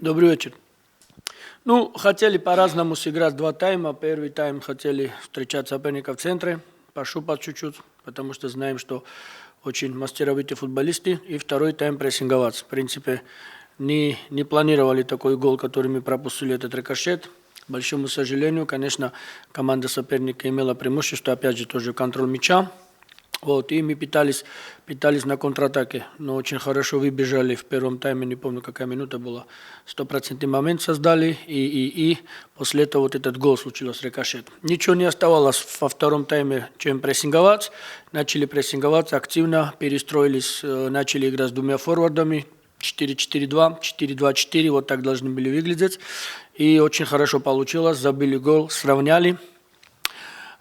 Добрый вечер. Ну, хотели по-разному сыграть два тайма. Первый тайм хотели встречать соперника в центре, пощупать чуть-чуть, потому что знаем, что очень мастеровитые футболисты. И второй тайм прессинговать. В принципе, не планировали такой гол, который мы пропустили, этот рикошет. К большому сожалению, конечно, команда соперника имела преимущество, опять же, тоже контроль мяча. Вот, и мы пытались на контратаке, но очень хорошо выбежали в первом тайме, не помню, какая минута была, 100% момент создали, и после этого вот этот гол случился, рикошет. Ничего не оставалось во втором тайме, чем прессинговать. Начали прессинговать активно, перестроились, начали играть с двумя форвардами, 4-4-2, 4-2-4, вот так должны были выглядеть. И очень хорошо получилось, забили гол, сравняли.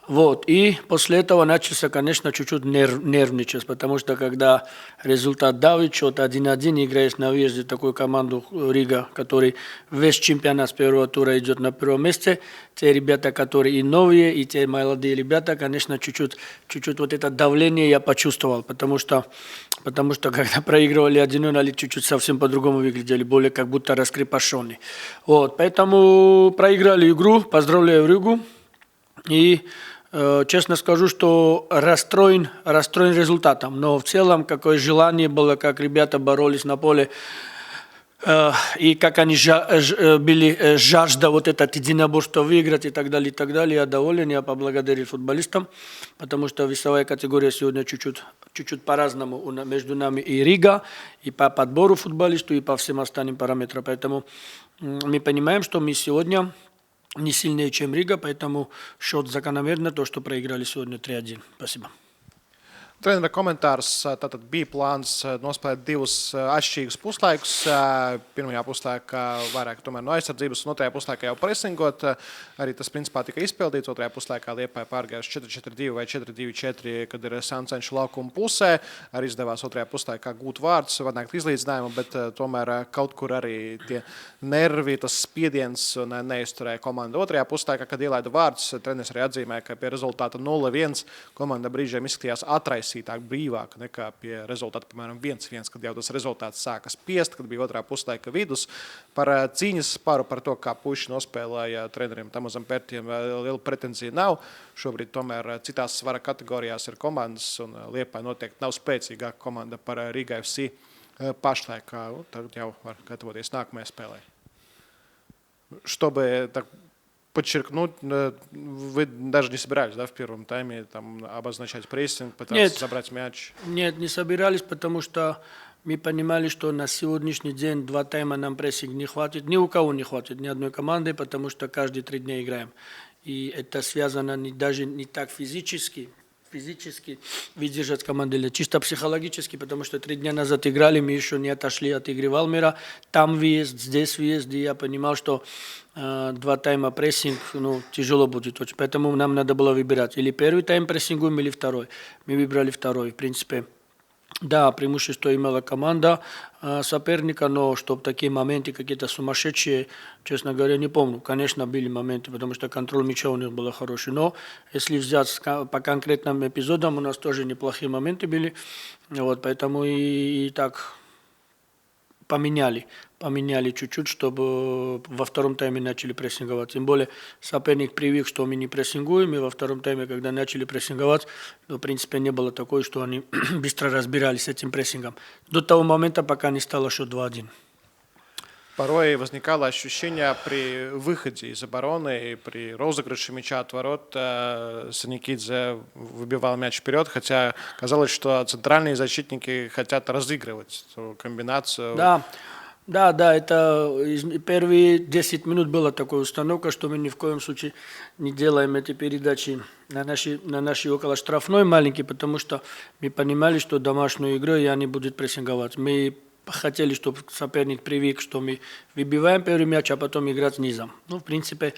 Вот, и после этого начался, конечно, чуть-чуть нервничать, потому что когда результат давит, что-то 1-1, играешь на выезде такую команду Рига, который весь чемпионат с первого тура идет на первом месте, те ребята, которые и новые, и те молодые ребята, конечно, чуть-чуть вот это давление я почувствовал, потому что когда проигрывали 1-0, чуть-чуть совсем по-другому выглядели, более как будто раскрепощенные. Вот, поэтому проиграли игру, поздравляю Ригу, и честно скажу, что расстроен результатом, но в целом какое желание было, как ребята боролись на поле, и как они были жажда вот этот единоборство выиграть и так далее, я доволен, я поблагодарил футболистам, потому что весовая категория сегодня чуть-чуть по-разному между нами и Рига, и по подбору футболистов, и по всем остальным параметрам, поэтому мы понимаем, что мы сегодня не сильнее, чем Рига, поэтому счет закономерно, то, что проиграли сегодня 3-1. Спасибо. Trenera komentārs, tātad bija plāns nospēlēt divus atšķirīgus puslaikus. Pirmajā puslaikā vairāk tomēr no aizsardzības, un otrajā puslaikā jau presingot. Arī tas principā tika izpildīts. Otrajā puslaikā Liepāja pārgājuši 4-4-2 vai 4-2-4, kad ir Sancenšu laukuma pusē. Arī izdevās otrajā puslaikā gūt vārdus, vadnākt izlīdzinājumu, bet tomēr kaut kur arī tie nervi, tas spiediens un neizturēja komanda. Otrajā puslaikā, kad ielaida vārdus, treneris arī atzīmē, ka pie rezultāta 0-1 komanda brīžiem izskatījās atraisītāk, brīvāk nekā pie rezultāta, piemēram, 1-1, kad jau tas rezultāts sāka spiest, kad bija otrā puslaika vidus. Par cīņas sparu, par to, kā puiši nospēlēja treneriem Tamazam Pērtiem, liela pretenzija nav. Šobrīd tomēr citās svara kategorijās ir komandas, un Liepāja noteikti nav spēcīgāka komanda par Riga FC pašlaik. Tagad jau var gatavoties nākamajai spēlē. Чтобы так подчеркнуть, вы даже не собирались, да, в первом тайме там обозначать прессинг, пытаться забрать мяч? Нет, не собирались, потому что мы понимали, что на сегодняшний день два тайма нам прессинг не хватит. Ни у кого не хватит, ни одной команды, потому что каждые 3 дня играем. И это связано даже не так физически выдержать команду, или чисто психологически, потому что 3 дня назад играли, мы еще не отошли от игры Валмира. Там выезд, здесь выезд, и я понимал, что 2 тайма прессинг, тяжело будет. Поэтому нам надо было выбирать. Или первый тайм прессингуем, или второй. Мы выбрали второй, в принципе. Да, преимущество имела команда соперника, но чтобы такие моменты какие-то сумасшедшие, честно говоря, не помню. Конечно, были моменты, потому что контроль мяча у них был хороший. Но если взять по конкретным эпизодам, у нас тоже неплохие моменты были. Вот, поэтому и так поменяли чуть-чуть, чтобы во втором тайме начали прессинговать. Тем более соперник привык, что мы не прессингуем, и во втором тайме, когда начали прессинговать, в принципе, не было такого, что они быстро разбирались с этим прессингом. До того момента, пока не стало счет 2-1. Порой возникало ощущение при выходе из обороны и при розыгрыше мяча от ворот Саникидзе выбивал мяч вперед, хотя казалось, что центральные защитники хотят разыгрывать эту комбинацию. Да, это первые 10 минут была такая установка, что мы ни в коем случае не делаем эти передачи на нашей около штрафной маленький, потому что мы понимали, что домашнюю игру они будут прессинговать. Мы хотели, чтобы соперник привык, что мы выбиваем первый мяч, а потом играть низом. В принципе,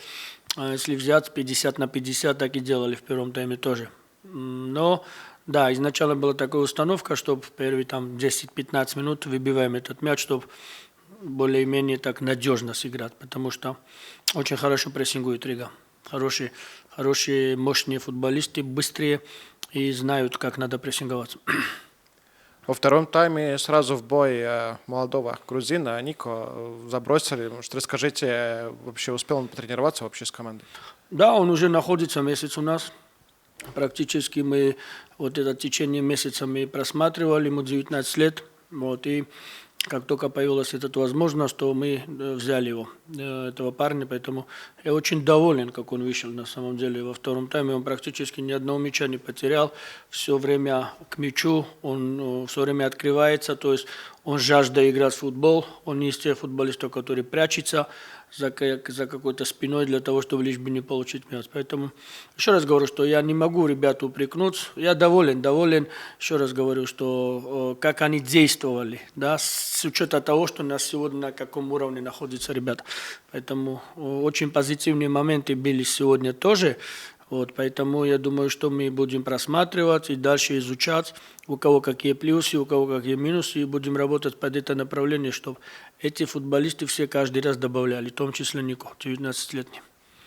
если взять 50-50, так и делали в первом тайме тоже. Но, да, изначально была такая установка, чтобы в первые 10-15 минут выбиваем этот мяч, чтобы более-менее так надежно сыграть, потому что очень хорошо прессингует Рига. Хорошие, мощные футболисты, быстрые и знают, как надо прессинговать. Во втором тайме сразу в бой молодого грузина Нико забросили. Может, расскажите, вообще успел он потренироваться вообще с командой? Да, он уже находится месяц у нас. Практически мы вот это течение месяца мы просматривали, ему 19 лет. Вот, и как только появилась эта возможность, то мы взяли его, этого парня, поэтому я очень доволен, как он вышел на самом деле во втором тайме. Он практически ни одного мяча не потерял, все время к мячу, он все время открывается, то есть он жажда играть в футбол, он не из тех футболистов, который прячется за какой-то спиной для того, чтобы лишь бы не получить мяч. Поэтому еще раз говорю, что я не могу ребят упрекнуть. Я доволен. Еще раз говорю, что как они действовали, да, с учетом того, что у нас сегодня на каком уровне находятся ребята. Поэтому очень позитивные моменты были сегодня тоже. Вот, поэтому я думаю, что мы будем просматривать и дальше изучать, у кого какие плюсы, у кого какие минусы, и будем работать под это направление, чтобы эти футболисты все каждый раз добавляли, в том числе Нико, 19-летний.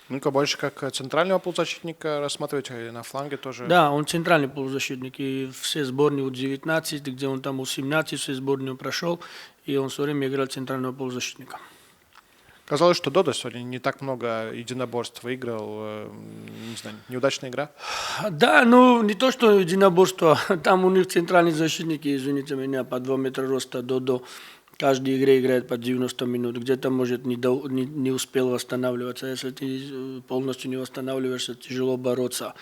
Нико больше как центрального полузащитника рассматриваете, на фланге тоже? Да, он центральный полузащитник, и все сборные у 19, где он там у 17, все сборные он прошел, и он все время играл центрального полузащитника. Казалось, что Додо сегодня не так много единоборств выиграл. Не знаю, неудачная игра? Да, ну не то, что единоборство. Там у них центральные защитники, извините меня, по 2 метра роста Додо. Каждой игре играет по 90 минут. Где-то, может, не успел восстанавливаться. Если ты полностью не восстанавливаешься, тяжело бороться,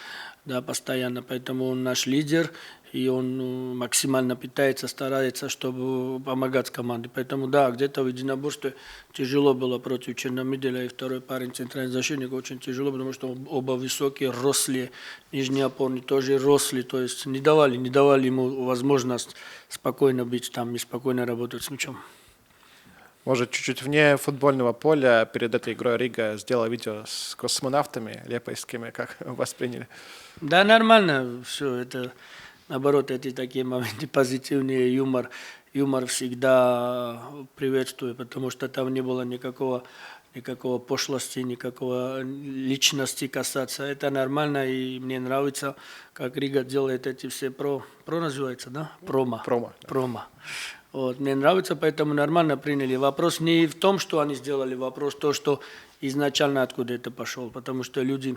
да, постоянно. Поэтому он наш лидер, и он максимально питается, старается, чтобы помогать команде. Поэтому, да, где-то в единоборстве тяжело было против Черномиделя, и второй парень, центральный защитник, очень тяжело, потому что оба высокие, рослые, нижние опорные тоже рослые, то есть не давали ему возможность спокойно быть там и спокойно работать с мячом. Может, чуть-чуть вне футбольного поля перед этой игрой Рига сделала видео с космонавтами лепойскими, как восприняли? Да, нормально все это. Наоборот, эти такие моменты позитивные, юмор всегда приветствую, потому что там не было никакого пошлости, никакого личности касаться. Это нормально, и мне нравится, как Рига делает эти все называется, да? Промо. Вот, мне нравится, поэтому нормально приняли. Вопрос не в том, что они сделали, вопрос то, что изначально откуда это пошел, потому что люди,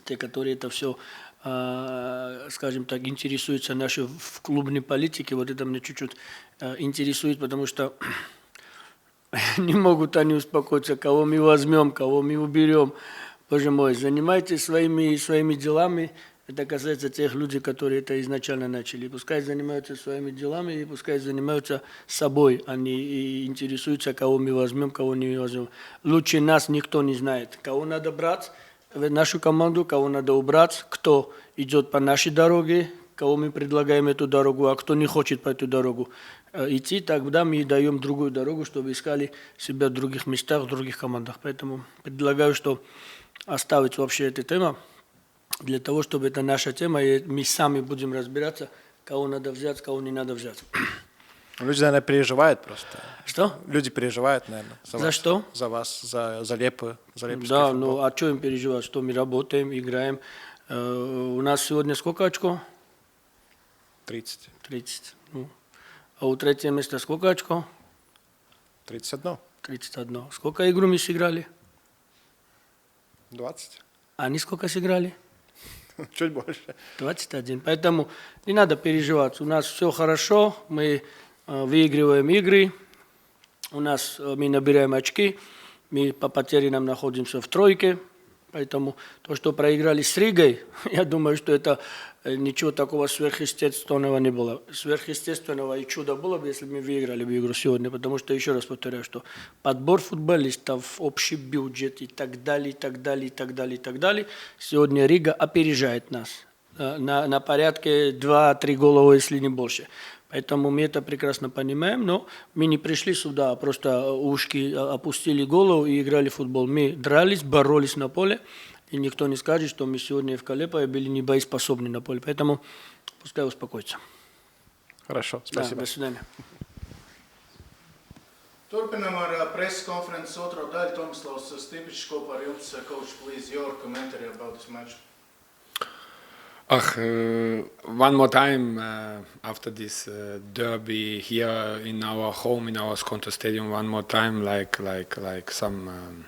те, которые это все, скажем так, интересуются нашей в клубной политике, вот это мне чуть-чуть интересует, потому что не могут они успокоиться, кого мы возьмем, кого мы уберем. Боже мой, занимайтесь своими делами. Это касается тех людей, которые это изначально начали. Пускай занимаются своими делами и пускай занимаются собой, а не интересуются, кого мы возьмем, кого не возьмем. Лучше нас никто не знает, кого надо брать в нашу команду, кого надо убрать, кто идет по нашей дороге, кого мы предлагаем эту дорогу, а кто не хочет по эту дорогу идти, тогда мы даем другую дорогу, чтобы искали себя в других местах, в других командах. Поэтому предлагаю, что оставить вообще эту тему, для того, чтобы это наша тема, и мы сами будем разбираться, кого надо взять, кого не надо взять. Люди, наверное, переживают просто. Что? Люди переживают, наверное. За что? За вас, за Лепы, за лепский Да, футбол. ну а что им переживать, что мы работаем, играем. У нас сегодня сколько очков? 30. 30. Ну. А у третьего места сколько очков? 31. 31. Сколько игр мы сыграли? 20. Они сколько сыграли? Чуть больше. 21. Поэтому не надо переживать. У нас все хорошо, мы выигрываем игры, мы набираем очки, мы по потерям находимся в тройке. Поэтому то, что проиграли с Ригой, я думаю, что это ничего такого сверхъестественного не было. Сверхъестественного и чудо было бы, если бы мы выиграли бы игру сегодня, потому что, еще раз повторяю, что подбор футболистов, общий бюджет и так далее, сегодня Рига опережает нас на порядке 2-3 гола, если не больше. Поэтому мы это прекрасно понимаем, но мы не пришли сюда, просто ушки опустили голову и играли в футбол. Мы дрались, боролись на поле, и никто не скажет, что мы сегодня FK Liepāja были не боеспособны на поле. Поэтому пускай успокоится. Хорошо, спасибо. Да, до свидания. Turpinām ar preses konferences otro daļu. Tomislavs Stipičs kopā ar jums. Coach, please, your commentary about this match. One more time after this derby here in our home, in our Skonto Stadium, one more time, like some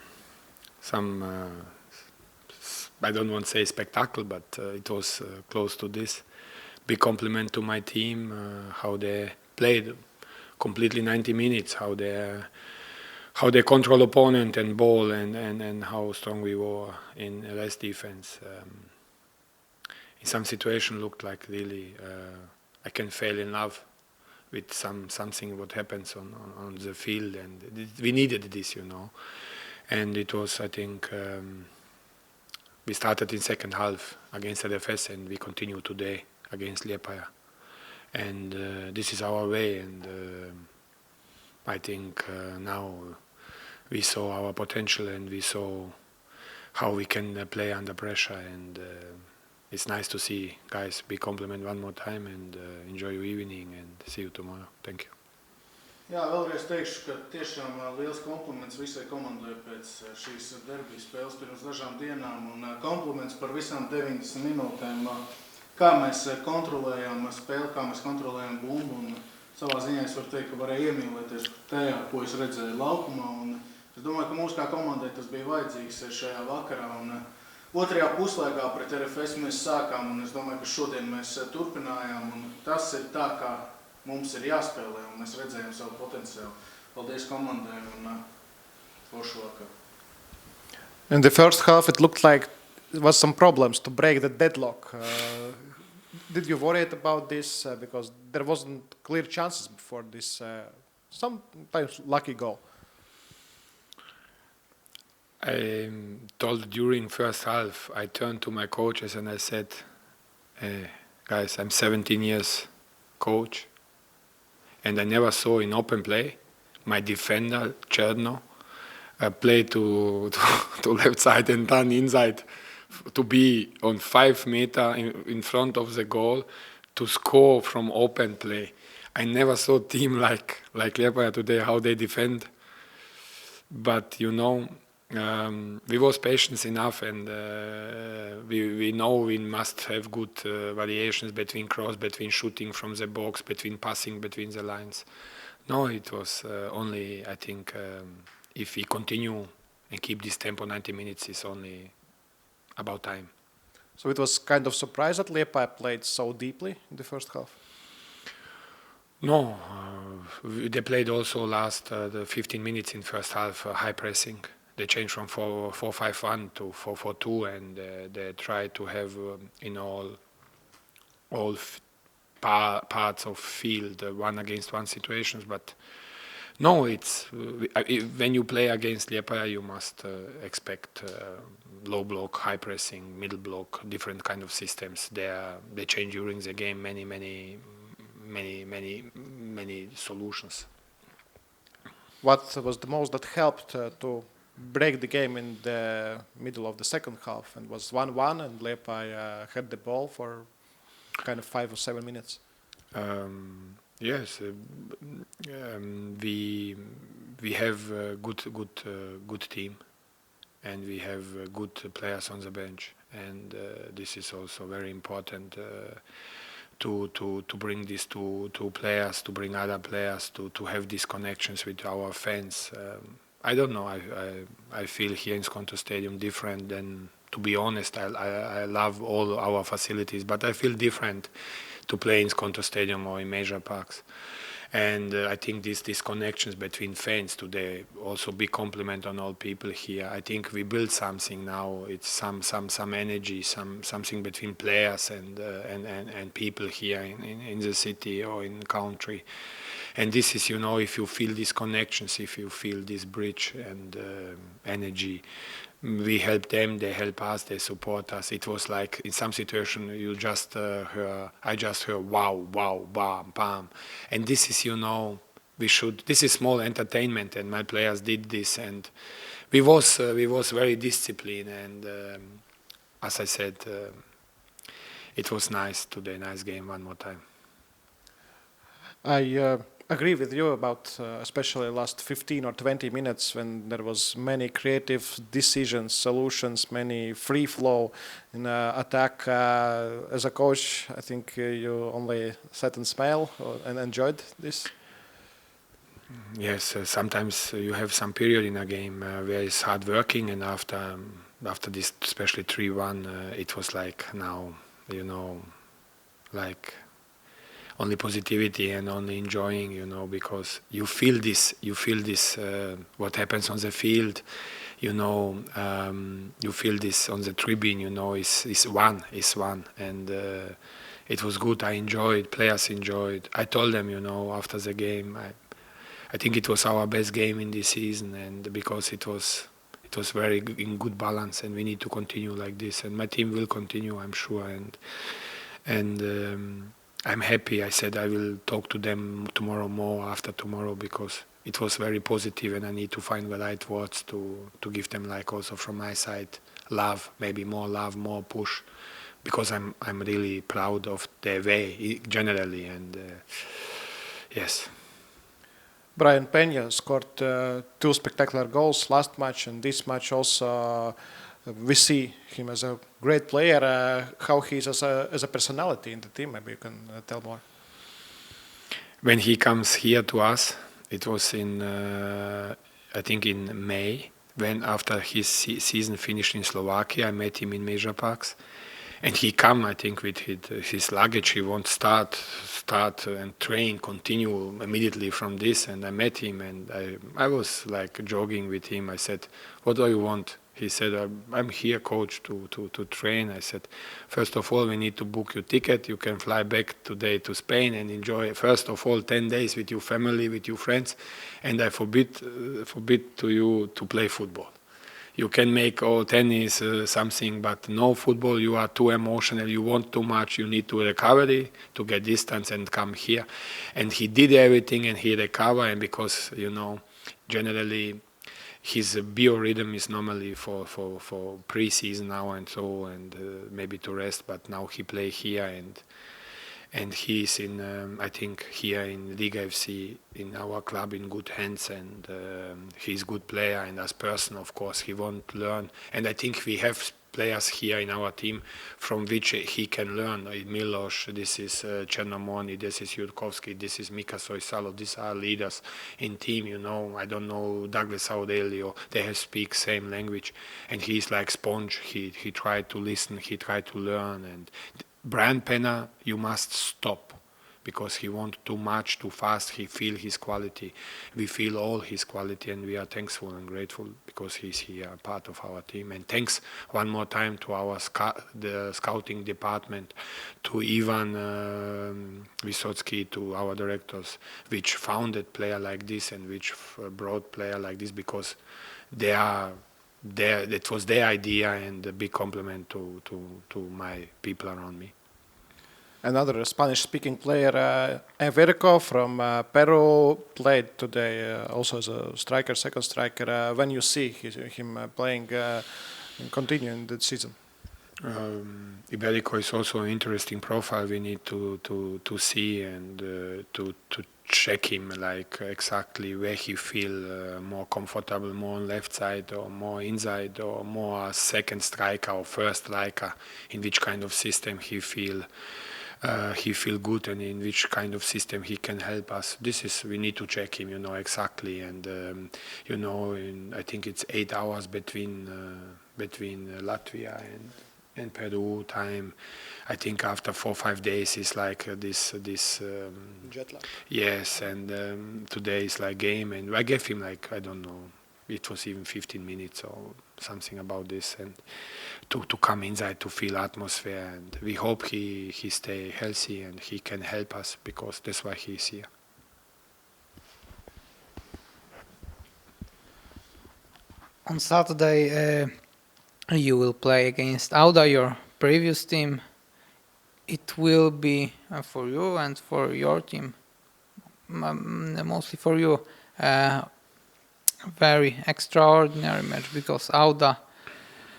I don't want to say spectacle, but it was close to this. Big compliment to my team, how they played completely 90 minutes, how they control opponent and ball, and how strong we were in rest defense. In some situation looked like really I can fall in love with something what happens on the field, and we needed this, and it was, I think, we started in second half against LFS and we continue today against Liepāja, and this is our way, and I think now we saw our potential and we saw how we can play under pressure, and it's nice to see guys. Big compliment one more time, and enjoy your evening and see you tomorrow. Thank you. Jā, vēlreiz teikšu, ka tiešām liels kompliments visai komandai pēc šīs derbijas spēles pirms dažām dienām, un kompliments par visām 90 minūtēm, kā mēs kontrolējām spēli, kā mēs kontrolējām bumbu, un savā ziņā es varu teikt, ka varēja iemīlēties tajā, ko es redzēju laukumā, un es domāju, ka mums kā komandai tas bija vajadzīgs šajā vakarā, un otrajā puslaikā pret RFS mēs sākām, un es domāju, ka šodien mēs turpinājām, un tas ir tā, kā mums ir jāspēlē, un mēs redzējām savu potenciālu. Paldies komandai, un foršu vakaru. In the first half, it looked like there was some problems to break the deadlock. Did you worry about this? Because there wasn't clear chances before this, sometimes lucky goal. I told during first half, I turned to my coaches and I said, guys, I'm 17 years coach, and I never saw in open play my defender, Cherno, play to left side and turn inside, to be on 5 meters in front of the goal, to score from open play. I never saw a team like Liepāja today, how they defend. But we was patient enough, and we know we must have good variations between cross, between shooting from the box, between passing between the lines. No, it was only, I think, if we continue and keep this tempo 90 minutes, it's only about time. So it was kind of surprise that Liepāja played so deeply in the first half? No, they played also the 15 minutes in first half high pressing. They changed from 4-5-1 to 4-4-2, and they tried to have in all parts of field 1-against-1 situations. But no, it's when you play against Liepāja, you must expect low block, high pressing, middle block, different kind of systems. They change during the game many solutions. What was the most that helped to break the game in the middle of the second half, and was 1-1, and Liepāja had the ball for kind of 5 or 7 minutes? Yes, we have a good team, and we have good players on the bench, and this is also very important to bring these two players, to bring other players, to have these connections with our fans. I don't know. I feel here in Skonto Stadium different than, to be honest. I love all our facilities, but I feel different to play in Skonto Stadium or in major parks. And I think these connections between fans today also big compliment on all people here. I think we build something now. It's some energy, something between players and people here in the city or in the country. And this is, if you feel these connections, if you feel this bridge and energy, we help them, they help us, they support us. It was like in some situation I just heard wow, bam, bam. And this is, this is small entertainment, and my players did this, and we was very disciplined, and as I said, it was nice today, nice game one more time. I agree with you about especially last 15 or 20 minutes when there was many creative decisions, solutions, many free flow in attack. As a coach, I think you only sat and smiled and enjoyed this. Yes, sometimes you have some period in a game where it's hard working, and after this, especially 3-1, it was like now, like only positivity and only enjoying, because you feel this, what happens on the field, you feel this on the tribune, it's one, and it was good. I enjoyed, players enjoyed. I told them, after the game, I think it was our best game in this season, and because it was very in good balance, and we need to continue like this, and my team will continue, I'm sure, and I'm happy. I said I will talk to them tomorrow more, after tomorrow, because it was very positive, and I need to find the right words to give them, like, also from my side, love, maybe more love, more push, because I'm really proud of their way generally, and yes. Brian Peña scored 2 spectacular goals last match, and this match also we see him as a great player. How he is as a personality in the team, maybe you can tell more. When he comes here to us, it was in I think in May, when after his season finished in Slovakia, I met him in Major Parks. And he come, I think, with his luggage. He won't start and train, continue immediately from this. And I met him, and I was like jogging with him. I said, "What do you want?" He said, "I'm here, coach, to train." I said, "First of all, we need to book your ticket. You can fly back today to Spain and enjoy, first of all, 10 days with your family, with your friends. And I forbid to you to play football. You can make tennis, something, but no football. You are too emotional. You want too much. You need to recovery to get distance and come here." And he did everything, and he recovered. And because generally his biorhythm is normally for pre-season now and so, and maybe to rest. But now he play here, and he's in, I think, here in Riga FC, in our club, in good hands, and he's good player, and as person, of course, he won't learn. And I think we have players here in our team from which he can learn. Milos, this is Chernomoni, this is Jurkovski, this is Mika Soisalo, these are leaders in team, I don't know, Douglas Aurelio, they have speak same language, and he's like sponge. He tried to listen, he tried to learn, and Brian Peña, you must stop, because he wants too much, too fast. He feel his quality. We feel all his quality, and we are thankful and grateful because he's here, part of our team. And thanks one more time to our the scouting department, to Ivan Vysotsky, to our directors, which founded player like this and which brought player like this, because they are there. It was their idea, and a big compliment to my people around me. Another Spanish-speaking player, Everco from Peru, played today also as a striker, second striker. When you see him playing and continuing the season? Iberico is also an interesting profile. We need to see and to check him, like exactly where he feel more comfortable, more on left side or more inside, or more second striker or first striker, in which kind of system he feel good, and in which kind of system he can help us. We need to check him, exactly. And I think it's 8 hours between Latvia and Peru time. I think after 4 or 5 days is like this jet lag. Yes, and today is like game, and I gave him, like, I don't know, it was even 15 minutes or something about this, and to come inside, to feel atmosphere, and we hope he stay healthy and he can help us, because that's why he's here. On Saturday, you will play against Auda, your previous team. It will be for you and for your team, mostly for you, very extraordinary match, because Auda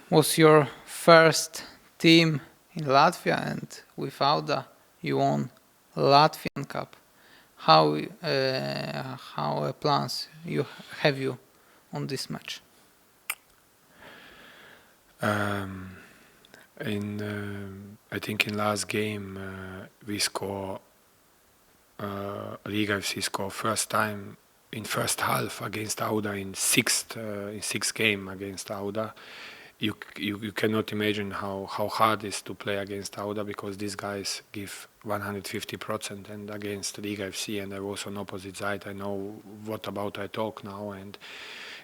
was your first team in Latvia, and with Auda you won Latvian Cup. how plans you on this match? I think in last game we score. Riga FC score first time in first half against Auda in sixth game against Auda. You cannot imagine how hard it is to play against Auda, because these guys give 150%, and against Riga FC, and I was on opposite side. I know what about I talk now, and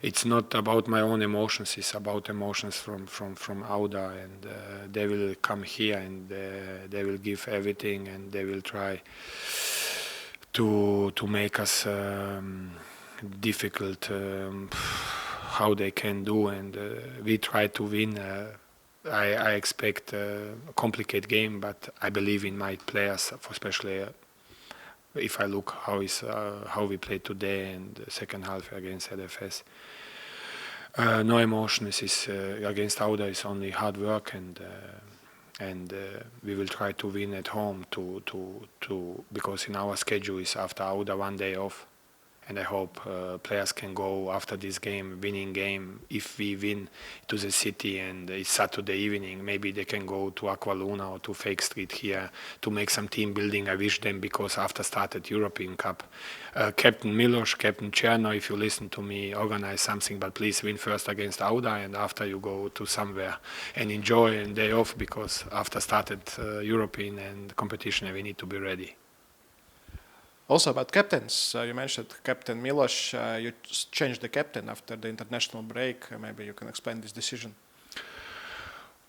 it's not about my own emotions. It's about emotions from Auda, and they will come here and they will give everything, and they will try to make us difficult. How they can do, and we try to win. I expect a complicated game, but I believe in my players, especially if I look how we played today and the second half against LFS. No emotion. Is against Auda is only hard work, and we will try to win at home because in our schedule is after Auda 1 day off. And I hope players can go after this game, winning game. If we win to the city and it's Saturday evening, maybe they can go to Aqualuna or to Fake Street here to make some team building. I wish them, because after started European Cup, Captain Milos, Captain Cherno, if you listen to me, organize something, but please win first against Auda, and after you go to somewhere and enjoy a day off, because after started European and competition, we need to be ready. Also about captains, you mentioned Captain Milos. You changed the captain after the international break. Maybe you can explain this decision.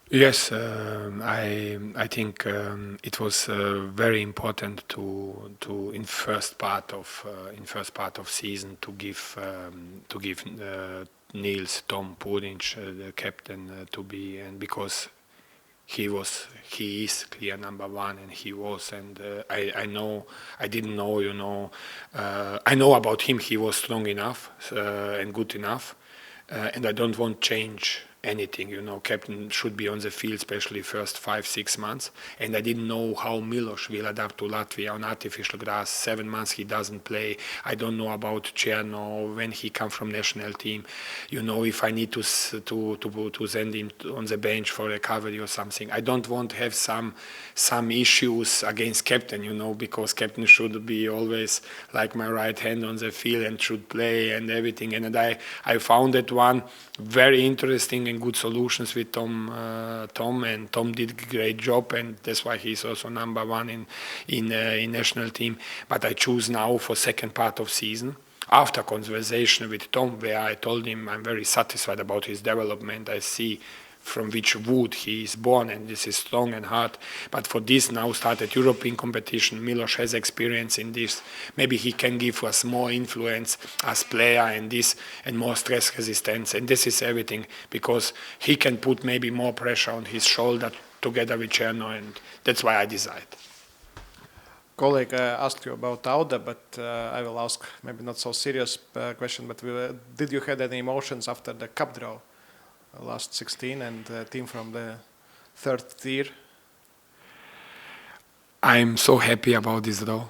Yes, I think it was very important to in first part of season to give Niels Tom Puric the captain to be, and because he is clear number one, and he was, and I didn't know, I know about him. He was strong enough and good enough, and I don't want change anything. Captain should be on the field, especially first 5-6 months. And I didn't know how Milos will adapt to Latvia on artificial grass. 7 months he doesn't play. I don't know about Cherno when he come from national team. If I need to send him on the bench for recovery or something. I don't want to have some issues against captain. Because captain should be always like my right hand on the field and should play and everything. And I found that one very interesting and good solutions with Tom, and Tom did a great job, and that's why he's also number one in national team. But I choose now for second part of season, after conversation with Tom, where I told him I'm very satisfied about his development. I see from which wood he is born, and this is strong and hard. But for this now started European competition. Milos has experience in this. Maybe he can give us more influence as player and this, and more stress resistance. And this is everything, because he can put maybe more pressure on his shoulder together with Cherno, and that's why I decide. Colleague asked you about Auda, but I will ask maybe not so serious question, but did you have any emotions after the cup draw? Last 16 and team from the third tier? I'm so happy about this draw.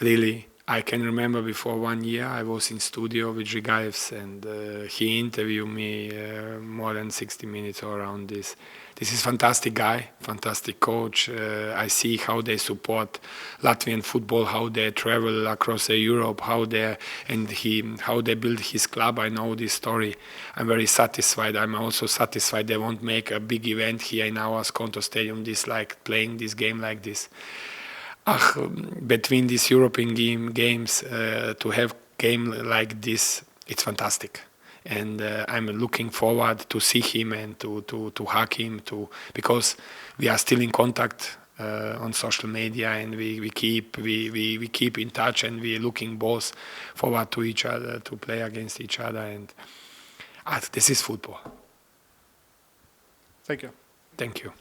Really, I can remember before 1 year I was in studio with Riga FC, and he interviewed me more than 60 minutes around this. This is fantastic guy, fantastic coach. I see how they support Latvian football, how they travel across Europe, how they build his club. I know this story. I'm very satisfied. I'm also satisfied they won't make a big event here in our Skonto Stadium. Playing this game like this. Between these European games, to have game like this, it's fantastic. And I'm looking forward to see him and to hug him, because we are still in contact on social media, and we keep in touch, and we are looking both forward to each other, to play against each other, and this is football. Thank you. Thank you.